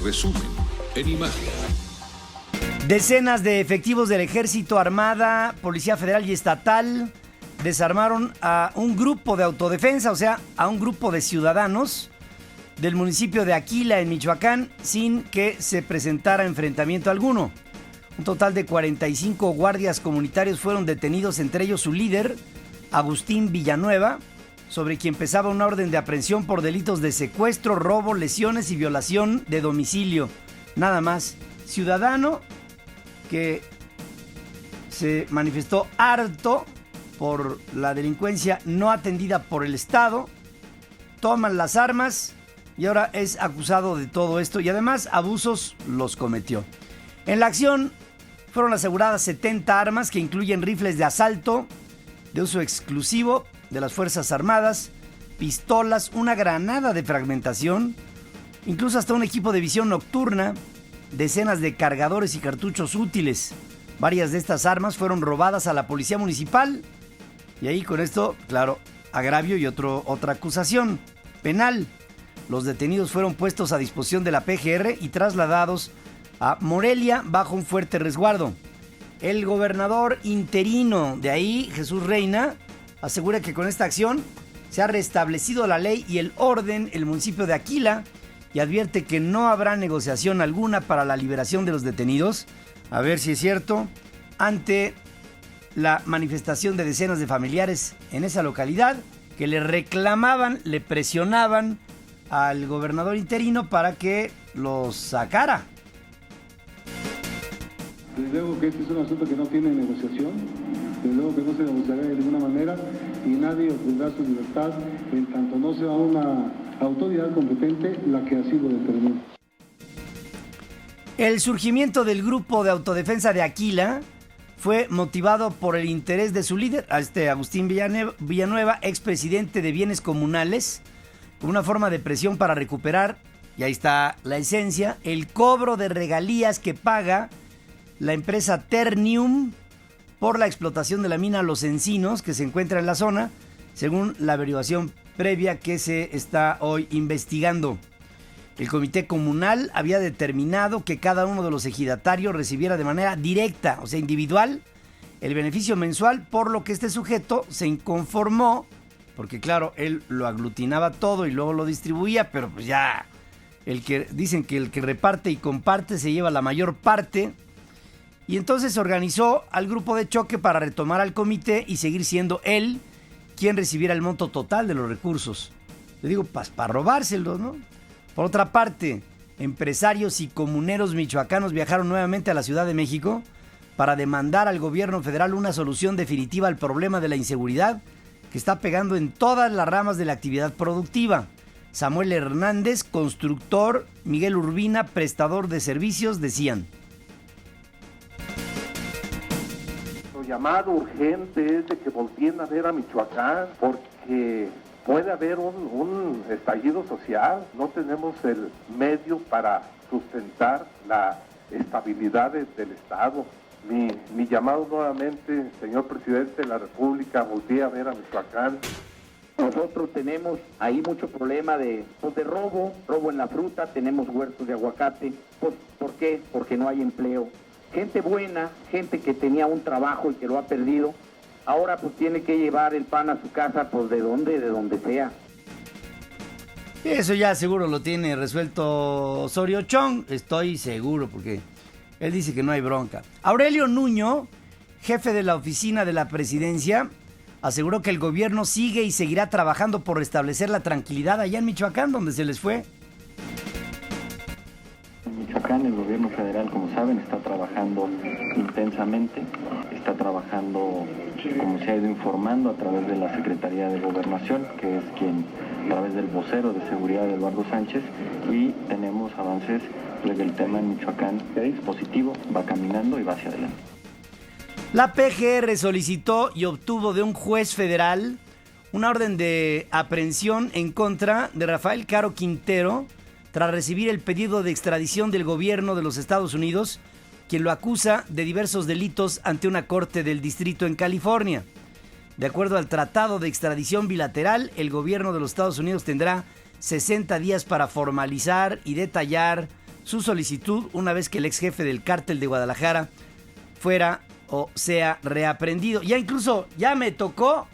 Resumen en imagen. Decenas de efectivos del Ejército, Armada, Policía Federal y Estatal desarmaron a un grupo de autodefensa, o sea, a un grupo de ciudadanos del municipio de Aquila, en Michoacán, sin que se presentara enfrentamiento alguno. Un total de 45 guardias comunitarios fueron detenidos, entre ellos su líder, Agustín Villanueva, sobre quien pesaba una orden de aprehensión por delitos de secuestro, robo, lesiones y violación de domicilio. Nada más. Ciudadano que se manifestó harto por la delincuencia no atendida por el Estado, toman las armas y ahora es acusado de todo esto y además abusos los cometió. En la acción fueron aseguradas 70 armas que incluyen rifles de asalto de uso exclusivo de las Fuerzas Armadas, pistolas, una granada de fragmentación, incluso hasta un equipo de visión nocturna, decenas de cargadores y cartuchos útiles. Varias de estas armas fueron robadas a la policía municipal y ahí con esto, claro, agravio y otra acusación penal. Los detenidos fueron puestos a disposición de la PGR y trasladados a Morelia bajo un fuerte resguardo. El gobernador interino de ahí, Jesús Reina, asegura que con esta acción se ha restablecido la ley y el orden en el municipio de Aquila y advierte que no habrá negociación alguna para la liberación de los detenidos, a ver si es cierto, ante la manifestación de decenas de familiares en esa localidad que le reclamaban, le presionaban al gobernador interino para que los sacara. Desde luego que este es un asunto que no tiene negociación, desde luego que no se negociará de ninguna manera y nadie obtendrá su libertad en tanto no sea una autoridad competente la que así lo determine. El surgimiento del grupo de autodefensa de Aquila fue motivado por el interés de su líder, Agustín Villanueva, expresidente de Bienes Comunales, como una forma de presión para recuperar, y ahí está la esencia, el cobro de regalías que paga la empresa Ternium por la explotación de la mina Los Encinos, que se encuentra en la zona, según la averiguación previa que se está hoy investigando. El comité comunal había determinado que cada uno de los ejidatarios recibiera de manera directa, o sea, individual, el beneficio mensual, por lo que este sujeto se inconformó, porque claro, él lo aglutinaba todo y luego lo distribuía, pero pues ya, dicen que el que reparte y comparte se lleva la mayor parte. Y entonces se organizó al grupo de choque para retomar al comité y seguir siendo él quien recibiera el monto total de los recursos. Le digo, para robárselos, ¿no? Por otra parte, empresarios y comuneros michoacanos viajaron nuevamente a la Ciudad de México para demandar al gobierno federal una solución definitiva al problema de la inseguridad que está pegando en todas las ramas de la actividad productiva. Samuel Hernández, constructor, Miguel Urbina, prestador de servicios, decían: llamado urgente es de que volvieran a ver a Michoacán, porque puede haber un estallido social. No tenemos el medio para sustentar la estabilidad del Estado. Mi llamado nuevamente, señor presidente de la República, volví a ver a Michoacán. Nosotros tenemos ahí mucho problema de robo en la fruta, tenemos huertos de aguacate. ¿Por qué? Porque no hay empleo. Gente buena, gente que tenía un trabajo y que lo ha perdido, ahora pues tiene que llevar el pan a su casa, pues de donde sea. Eso ya seguro lo tiene resuelto Osorio Chong, estoy seguro, porque él dice que no hay bronca. Aurelio Nuño, jefe de la oficina de la presidencia, aseguró que el gobierno sigue y seguirá trabajando por restablecer la tranquilidad allá en Michoacán, donde se les fue. Michoacán, el gobierno federal, como saben, está trabajando intensamente, está trabajando, como se ha ido informando, a través de la Secretaría de Gobernación, que es quien, a través del vocero de seguridad, Eduardo Sánchez, y tenemos avances desde el tema en Michoacán, que es positivo, va caminando y va hacia adelante. La PGR solicitó y obtuvo de un juez federal una orden de aprehensión en contra de Rafael Caro Quintero, tras recibir el pedido de extradición del gobierno de los Estados Unidos, quien lo acusa de diversos delitos ante una corte del distrito en California. De acuerdo al tratado de extradición bilateral, el gobierno de los Estados Unidos tendrá 60 días para formalizar y detallar su solicitud una vez que el ex jefe del cártel de Guadalajara fuera o sea reaprendido. Ya me tocó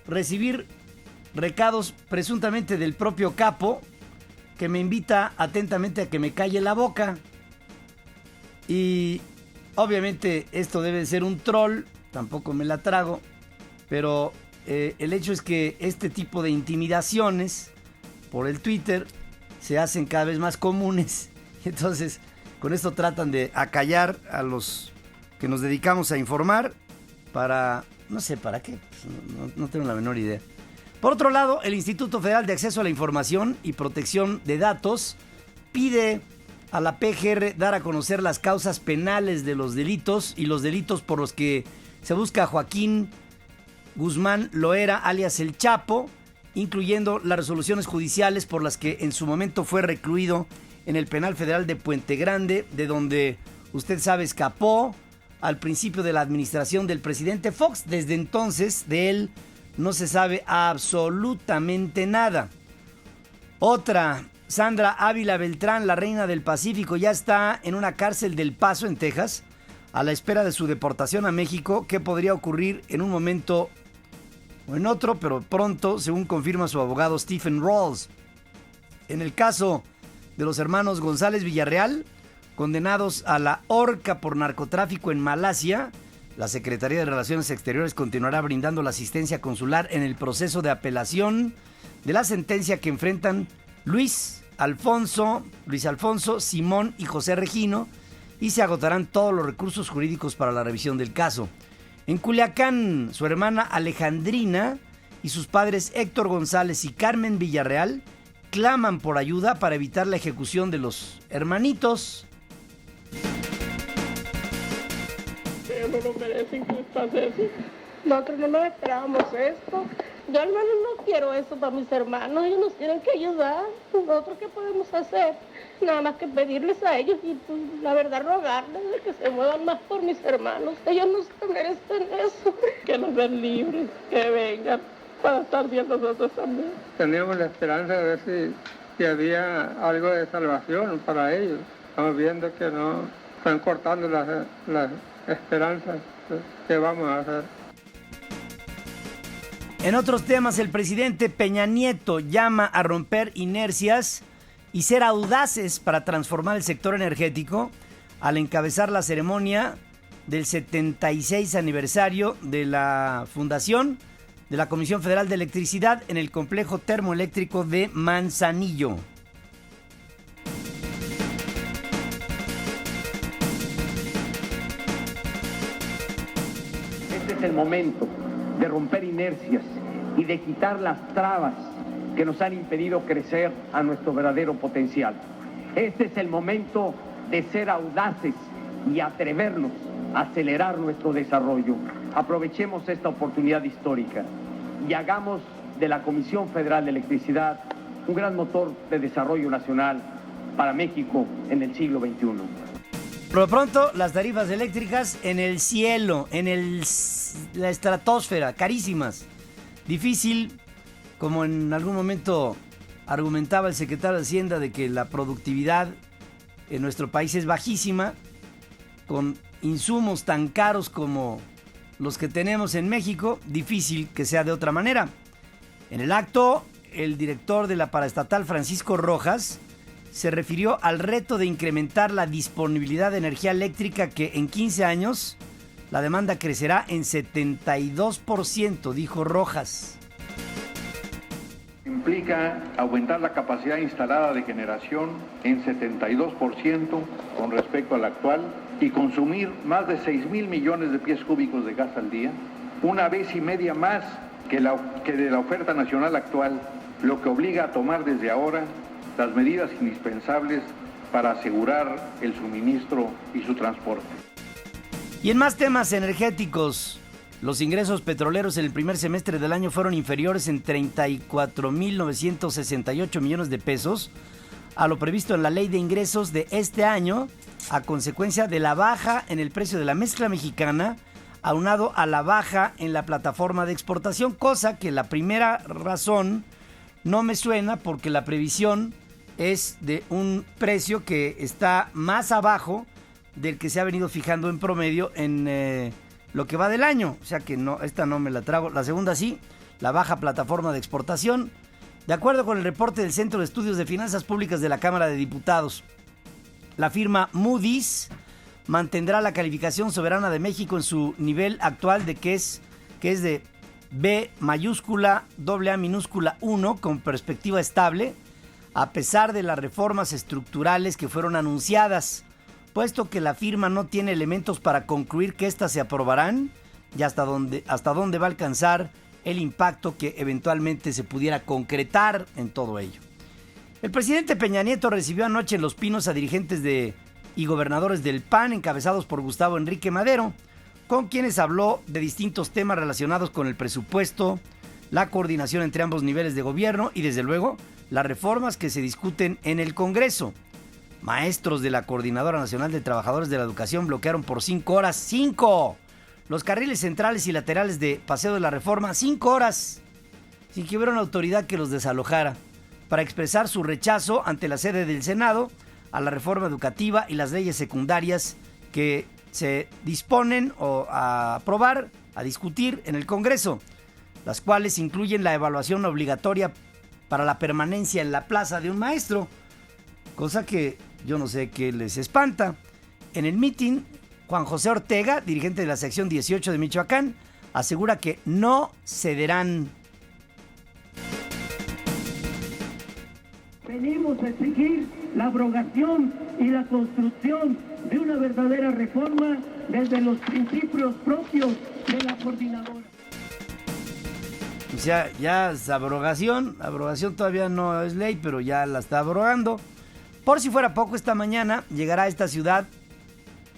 recibir recados presuntamente del propio capo, que me invita atentamente a que me calle la boca. Y obviamente esto debe ser un troll, tampoco me la trago, pero el hecho es que este tipo de intimidaciones por el Twitter se hacen cada vez más comunes. Entonces, con esto tratan de acallar a los que nos dedicamos a informar para... no sé para qué, no tengo la menor idea. Por otro lado, el Instituto Federal de Acceso a la Información y Protección de Datos pide a la PGR dar a conocer las causas penales de los delitos y los delitos por los que se busca a Joaquín Guzmán Loera, alias El Chapo, incluyendo las resoluciones judiciales por las que en su momento fue recluido en el Penal Federal de Puente Grande, de donde usted sabe escapó al principio de la administración del presidente Fox. Desde entonces de él no se sabe absolutamente nada. Otra, Sandra Ávila Beltrán, la reina del Pacífico, ya está en una cárcel del Paso, en Texas, a la espera de su deportación a México, que podría ocurrir en un momento o en otro, pero pronto, según confirma su abogado Stephen Rawls. En el caso de los hermanos González Villarreal, condenados a la horca por narcotráfico en Malasia, la Secretaría de Relaciones Exteriores continuará brindando la asistencia consular en el proceso de apelación de la sentencia que enfrentan Luis Alfonso, Simón y José Regino, y se agotarán todos los recursos jurídicos para la revisión del caso. En Culiacán, su hermana Alejandrina y sus padres Héctor González y Carmen Villarreal claman por ayuda para evitar la ejecución de los hermanitos. No lo merecen que les pase eso. Nosotros no nos esperábamos esto. Yo al menos no quiero eso para mis hermanos. Ellos nos tienen que ayudar. ¿Nosotros qué podemos hacer? Nada más que pedirles a ellos y pues, la verdad rogarles de que se muevan más por mis hermanos. Ellos no se merecen eso. Que nos den libres, que vengan para estar bien nosotros también. Teníamos la esperanza de ver si había algo de salvación para ellos. Estamos viendo que no están cortando las esperanzas. ¿Qué vamos a hacer? En otros temas, el presidente Peña Nieto llama a romper inercias y ser audaces para transformar el sector energético al encabezar la ceremonia del 76 aniversario de la fundación de la Comisión Federal de Electricidad en el complejo termoeléctrico de Manzanillo. Este es el momento de romper inercias y de quitar las trabas que nos han impedido crecer a nuestro verdadero potencial. Este es el momento de ser audaces y atrevernos a acelerar nuestro desarrollo. Aprovechemos esta oportunidad histórica y hagamos de la Comisión Federal de Electricidad un gran motor de desarrollo nacional para México en el siglo XXI. Por lo pronto, las tarifas eléctricas en el cielo, la estratosfera, carísimas. Difícil, como en algún momento argumentaba el secretario de Hacienda, de que la productividad en nuestro país es bajísima, con insumos tan caros como los que tenemos en México, difícil que sea de otra manera. En el acto, el director de la paraestatal, Francisco Rojas, se refirió al reto de incrementar la disponibilidad de energía eléctrica, que en 15 años la demanda crecerá en 72%, dijo Rojas. Implica aumentar la capacidad instalada de generación en 72% con respecto a la actual y consumir más de 6,000 millones de pies cúbicos de gas al día, una vez y media más que de la oferta nacional actual, lo que obliga a tomar desde ahora las medidas indispensables para asegurar el suministro y su transporte. Y en más temas energéticos, los ingresos petroleros en el primer semestre del año fueron inferiores en 34,968 millones de pesos a lo previsto en la ley de ingresos de este año, a consecuencia de la baja en el precio de la mezcla mexicana, aunado a la baja en la plataforma de exportación, cosa que la primera razón no me suena, porque la previsión es de un precio que está más abajo del que se ha venido fijando en promedio en lo que va del año. O sea que no, esta no me la trago. La segunda sí, la baja plataforma de exportación. De acuerdo con el reporte del Centro de Estudios de Finanzas Públicas de la Cámara de Diputados, la firma Moody's mantendrá la calificación soberana de México en su nivel actual de que es de B mayúscula, AA minúscula 1 con perspectiva estable, a pesar de las reformas estructurales que fueron anunciadas, puesto que la firma no tiene elementos para concluir que éstas se aprobarán y hasta dónde va a alcanzar el impacto que eventualmente se pudiera concretar en todo ello. El presidente Peña Nieto recibió anoche en Los Pinos a dirigentes y gobernadores del PAN encabezados por Gustavo Enrique Madero, con quienes habló de distintos temas relacionados con el presupuesto, la coordinación entre ambos niveles de gobierno y, desde luego, las reformas que se discuten en el Congreso. Maestros de la Coordinadora Nacional de Trabajadores de la Educación bloquearon por 5 horas, ¡5!, los carriles centrales y laterales de Paseo de la Reforma, 5 horas, sin que hubiera una autoridad que los desalojara, para expresar su rechazo ante la sede del Senado a la reforma educativa y las leyes secundarias que se disponen a aprobar, a discutir en el Congreso, las cuales incluyen la evaluación obligatoria para la permanencia en la plaza de un maestro, cosa que yo no sé qué les espanta. En el mitin, Juan José Ortega, dirigente de la sección 18 de Michoacán, asegura que no cederán. Venimos a exigir la abrogación y la construcción de una verdadera reforma desde los principios propios de la coordinadora. O sea, ya es abrogación todavía no es ley, pero ya la está abrogando. Por si fuera poco, esta mañana llegará a esta ciudad,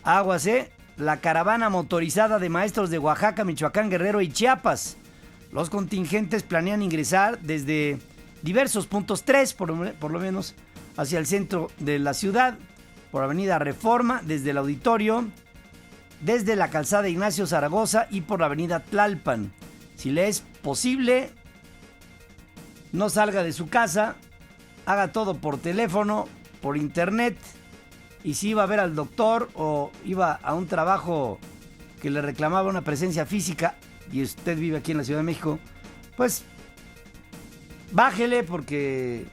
aguas, la caravana motorizada de maestros de Oaxaca, Michoacán, Guerrero y Chiapas. Los contingentes planean ingresar desde diversos puntos, 3 por lo menos, hacia el centro de la ciudad, por Avenida Reforma, desde el Auditorio, desde la calzada Ignacio Zaragoza y por la Avenida Tlalpan. Si le es posible, no salga de su casa, haga todo por teléfono, por internet, y si iba a ver al doctor o iba a un trabajo que le reclamaba una presencia física y usted vive aquí en la Ciudad de México, pues bájele, porque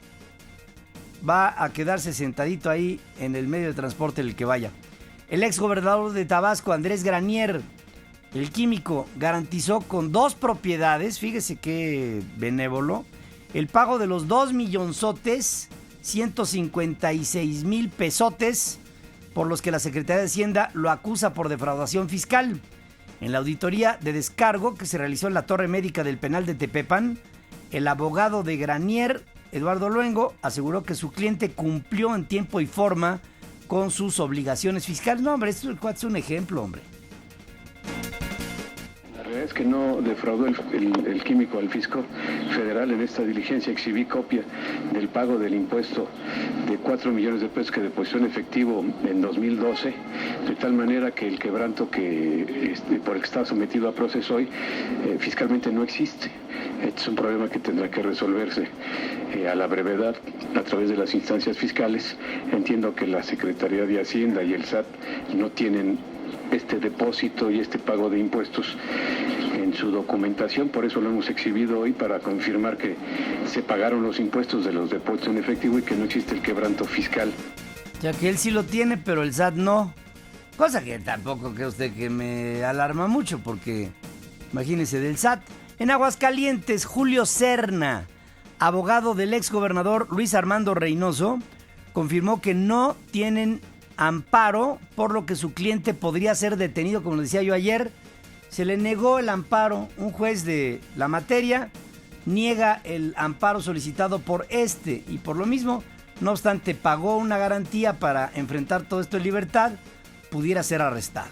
va a quedarse sentadito ahí en el medio de transporte en el que vaya. El exgobernador de Tabasco, Andrés Granier, el químico, garantizó con 2 propiedades, fíjese qué benévolo, el pago de los 2 millonzotes, 156,000 pesotes, por los que la Secretaría de Hacienda lo acusa por defraudación fiscal. En la auditoría de descargo que se realizó en la torre médica del penal de Tepepan, el abogado de Granier, Eduardo Luengo, aseguró que su cliente cumplió en tiempo y forma con sus obligaciones fiscales. No, hombre, esto es un ejemplo, hombre. La realidad es que no defraudó el químico al fisco federal. En esta diligencia exhibí copia del pago del impuesto de 4 millones de pesos que depositó en efectivo en 2012, de tal manera que el quebranto por el que está sometido a proceso hoy fiscalmente no existe. Este es un problema que tendrá que resolverse a la brevedad a través de las instancias fiscales. Entiendo que la Secretaría de Hacienda y el SAT no tienen este depósito y este pago de impuestos en su documentación, por eso lo hemos exhibido hoy, para confirmar que se pagaron los impuestos de los depósitos en efectivo y que no existe el quebranto fiscal. Ya que él sí lo tiene, pero el SAT no. Cosa que tampoco cree usted que me alarma mucho, porque imagínese, del SAT. En Aguascalientes, Julio Serna, abogado del exgobernador Luis Armando Reynoso, confirmó que no tienen amparo, por lo que su cliente podría ser detenido, como lo decía yo ayer. Se le negó el amparo. Un juez de la materia niega el amparo solicitado por y por lo mismo, no obstante, pagó una garantía para enfrentar todo esto en libertad, pudiera ser arrestado.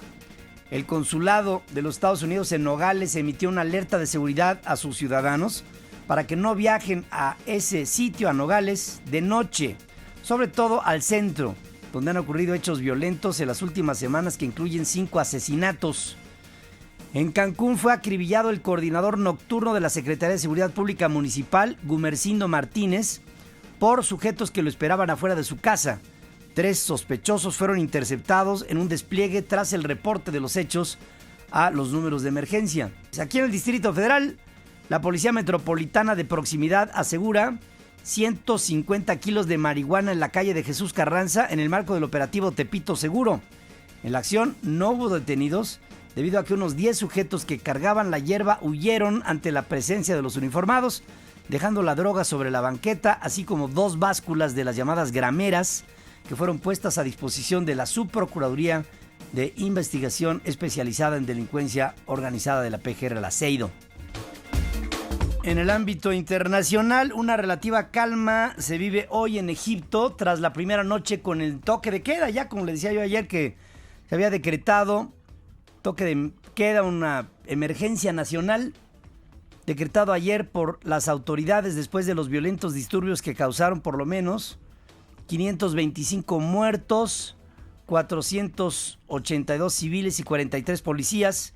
El consulado de los Estados Unidos en Nogales emitió una alerta de seguridad a sus ciudadanos para que no viajen a ese sitio, a Nogales, de noche, sobre todo al centro, donde han ocurrido hechos violentos en las últimas semanas que incluyen 5 asesinatos. En Cancún fue acribillado el coordinador nocturno de la Secretaría de Seguridad Pública Municipal, Gumercindo Martínez, por sujetos que lo esperaban afuera de su casa. 3 sospechosos fueron interceptados en un despliegue tras el reporte de los hechos a los números de emergencia. Aquí en el Distrito Federal, la Policía Metropolitana de Proximidad asegura 150 kilos de marihuana en la calle de Jesús Carranza en el marco del operativo Tepito Seguro. En la acción no hubo detenidos debido a que unos 10 sujetos que cargaban la hierba huyeron ante la presencia de los uniformados, dejando la droga sobre la banqueta, así como 2 básculas de las llamadas grameras que fueron puestas a disposición de la Subprocuraduría de Investigación Especializada en Delincuencia Organizada de la PGR La Seido. En el ámbito internacional, una relativa calma se vive hoy en Egipto tras la primera noche con el toque de queda. Ya como le decía yo ayer que se había decretado toque de queda, una emergencia nacional decretado ayer por las autoridades después de los violentos disturbios que causaron por lo menos 525 muertos, 482 civiles y 43 policías,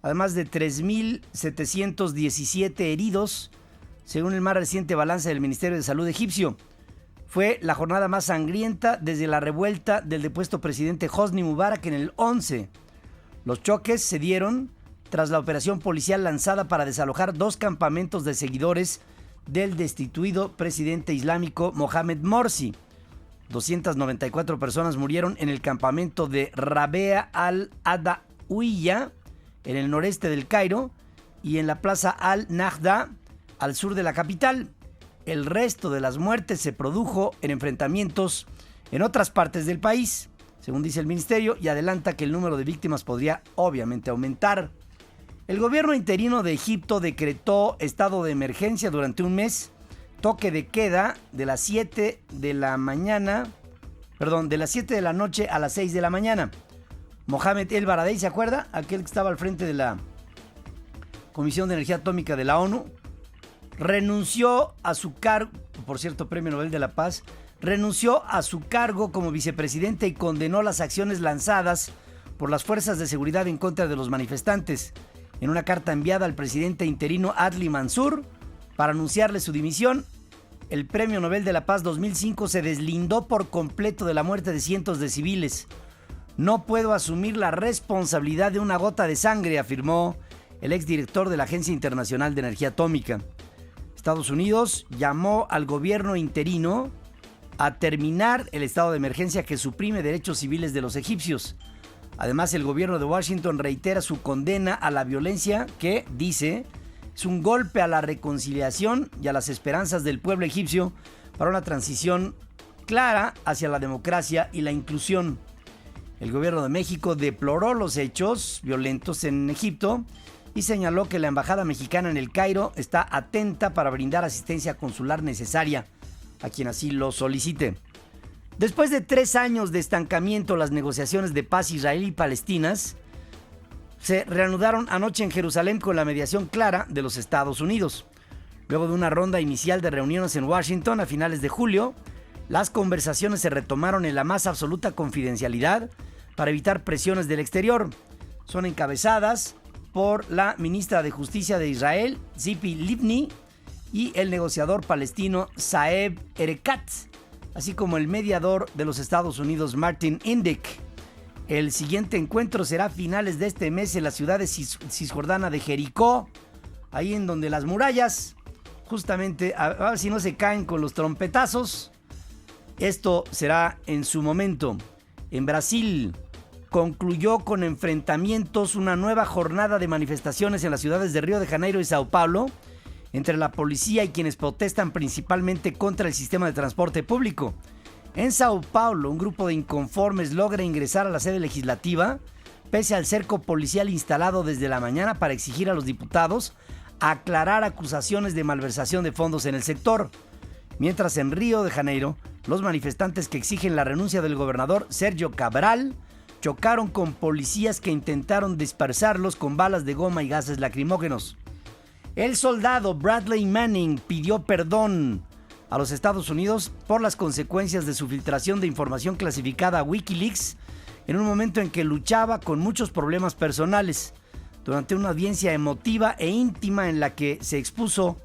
además de 3.717 heridos, según el más reciente balance del Ministerio de Salud egipcio. Fue la jornada más sangrienta desde la revuelta del depuesto presidente Hosni Mubarak en el 11. Los choques se dieron tras la operación policial lanzada para desalojar 2 campamentos de seguidores del destituido presidente islámico Mohamed Morsi. 294 personas murieron en el campamento de Rabea al-Adawiya, en el noreste del Cairo, y en la plaza al-Nahda, al sur de la capital. El resto de las muertes se produjo en enfrentamientos en otras partes del país, según dice el ministerio, y adelanta que el número de víctimas podría obviamente aumentar. El gobierno interino de Egipto decretó estado de emergencia durante un mes, toque de queda de las 7 de la noche a las 6 de la mañana. Mohamed El Baradei, ¿se acuerda? Aquel que estaba al frente de la Comisión de Energía Atómica de la ONU, renunció a su cargo, por cierto, Premio Nobel de la Paz, renunció a su cargo como vicepresidente y condenó las acciones lanzadas por las fuerzas de seguridad en contra de los manifestantes. En una carta enviada al presidente interino Adli Mansur para anunciarle su dimisión, el Premio Nobel de la Paz 2005 se deslindó por completo de la muerte de cientos de civiles. No puedo asumir la responsabilidad de una gota de sangre, afirmó el exdirector de la Agencia Internacional de Energía Atómica. Estados Unidos llamó al gobierno interino a terminar el estado de emergencia que suprime derechos civiles de los egipcios. Además, el gobierno de Washington reitera su condena a la violencia que, dice, es un golpe a la reconciliación y a las esperanzas del pueblo egipcio para una transición clara hacia la democracia y la inclusión. El gobierno de México deploró los hechos violentos en Egipto y señaló que la embajada mexicana en el Cairo está atenta para brindar asistencia consular necesaria a quien así lo solicite. Después de 3 años de estancamiento, las negociaciones de paz israelí y palestinas se reanudaron anoche en Jerusalén con la mediación clara de los Estados Unidos. Luego de una ronda inicial de reuniones en Washington a finales de julio, las conversaciones se retomaron en la más absoluta confidencialidad para evitar presiones del exterior. Son encabezadas por la ministra de Justicia de Israel, Tzipi Livni, y el negociador palestino Saeb Erekat, así como el mediador de los Estados Unidos, Martin Indyk. El siguiente encuentro será a finales de este mes en la ciudad de Cisjordana de Jericó, ahí en donde las murallas, justamente, a ver si no se caen con los trompetazos. Esto será en su momento. En Brasil concluyó con enfrentamientos una nueva jornada de manifestaciones en las ciudades de Río de Janeiro y Sao Paulo, entre la policía y quienes protestan principalmente contra el sistema de transporte público. En Sao Paulo, un grupo de inconformes logra ingresar a la sede legislativa, pese al cerco policial instalado desde la mañana para exigir a los diputados aclarar acusaciones de malversación de fondos en el sector. Mientras en Río de Janeiro, los manifestantes que exigen la renuncia del gobernador Sergio Cabral chocaron con policías que intentaron dispersarlos con balas de goma y gases lacrimógenos. El soldado Bradley Manning pidió perdón a los Estados Unidos por las consecuencias de su filtración de información clasificada a Wikileaks en un momento en que luchaba con muchos problemas personales, durante una audiencia emotiva e íntima en la que se expuso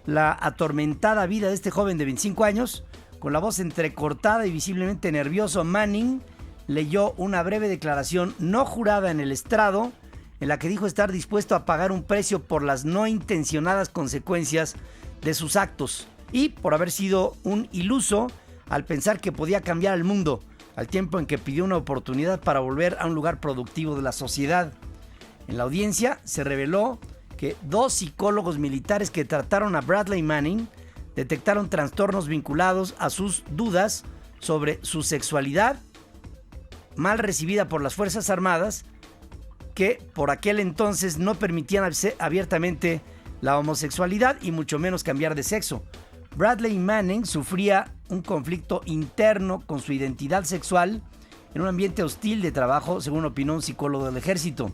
la atormentada vida de este joven de 25 años. Con la voz entrecortada y visiblemente nervioso, Manning leyó una breve declaración no jurada en el estrado, en la que dijo estar dispuesto a pagar un precio por las no intencionadas consecuencias de sus actos y por haber sido un iluso al pensar que podía cambiar el mundo, al tiempo en que pidió una oportunidad para volver a un lugar productivo de la sociedad. En la audiencia se reveló que 2 psicólogos militares que trataron a Bradley Manning detectaron trastornos vinculados a sus dudas sobre su sexualidad, mal recibida por las Fuerzas Armadas, que por aquel entonces no permitían abiertamente la homosexualidad y mucho menos cambiar de sexo. Bradley Manning sufría un conflicto interno con su identidad sexual en un ambiente hostil de trabajo, según opinó un psicólogo del ejército.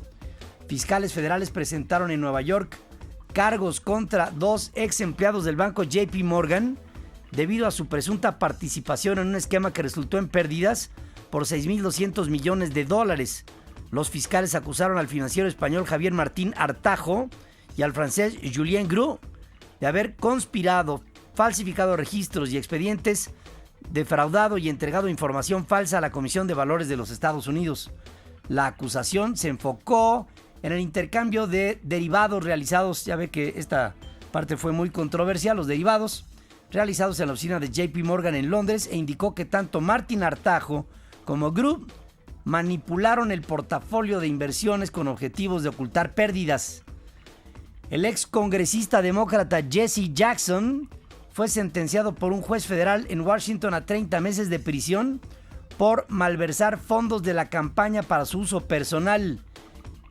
Fiscales federales presentaron en Nueva York cargos contra 2 ex empleados del banco JP Morgan debido a su presunta participación en un esquema que resultó en pérdidas por $6,200 millones. Los fiscales acusaron al financiero español Javier Martín Artajo y al francés Julien Gros de haber conspirado, falsificado registros y expedientes, defraudado y entregado información falsa a la Comisión de Valores de los Estados Unidos. La acusación se enfocó en el intercambio de derivados realizados, ya ve que esta parte fue muy controversial, los derivados realizados en la oficina de JP Morgan en Londres, e indicó que tanto Martín Artajo como Group manipularon el portafolio de inversiones con objetivos de ocultar pérdidas. El ex congresista demócrata Jesse Jackson fue sentenciado por un juez federal en Washington a 30 meses de prisión por malversar fondos de la campaña para su uso personal.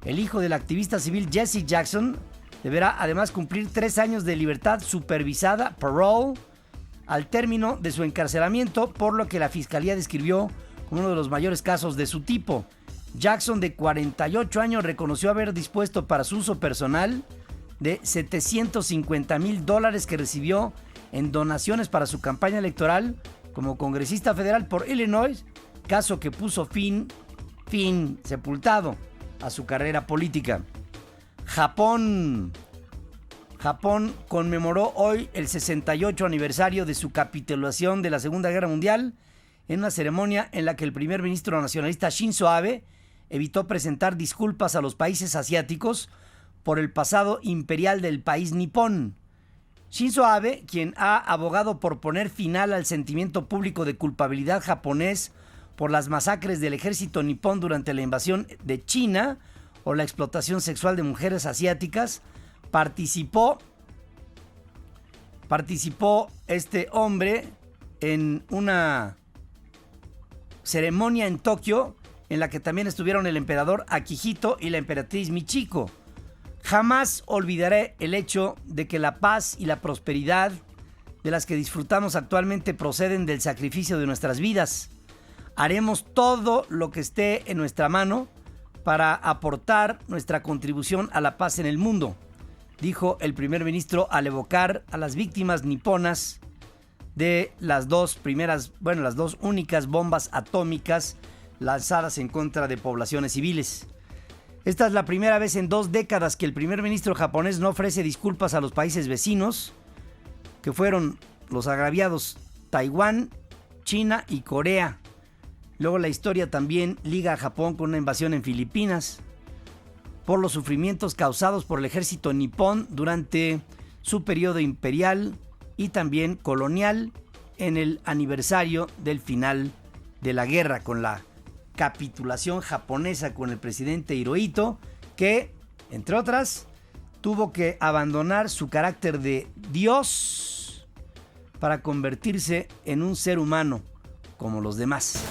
El hijo del activista civil Jesse Jackson deberá además cumplir 3 años de libertad supervisada, parole, al término de su encarcelamiento, por lo que la fiscalía describió como uno de los mayores casos de su tipo. Jackson, de 48 años, reconoció haber dispuesto para su uso personal de $750,000 que recibió en donaciones para su campaña electoral como congresista federal por Illinois, caso que puso fin sepultado a su carrera política. Japón conmemoró hoy el 68 aniversario de su capitulación de la Segunda Guerra Mundial en una ceremonia en la que el primer ministro nacionalista Shinzo Abe evitó presentar disculpas a los países asiáticos por el pasado imperial del país nipón. Shinzo Abe, quien ha abogado por poner final al sentimiento público de culpabilidad japonés por las masacres del ejército nipón durante la invasión de China o la explotación sexual de mujeres asiáticas, participó este hombre en una ceremonia en Tokio en la que también estuvieron el emperador Akihito y la emperatriz Michiko. Jamás olvidaré el hecho de que la paz y la prosperidad de las que disfrutamos actualmente proceden del sacrificio de nuestras vidas. Haremos todo lo que esté en nuestra mano para aportar nuestra contribución a la paz en el mundo, dijo el primer ministro al evocar a las víctimas niponas de las dos únicas bombas atómicas lanzadas en contra de poblaciones civiles. Esta es la primera vez en 2 décadas que el primer ministro japonés no ofrece disculpas a los países vecinos, que fueron los agraviados Taiwán, China y Corea. Luego la historia también liga a Japón con una invasión en Filipinas por los sufrimientos causados por el ejército nipón durante su periodo imperial y también colonial en el aniversario del final de la guerra, con la capitulación japonesa con el presidente Hirohito, que, entre otras, tuvo que abandonar su carácter de Dios para convertirse en un ser humano como los demás.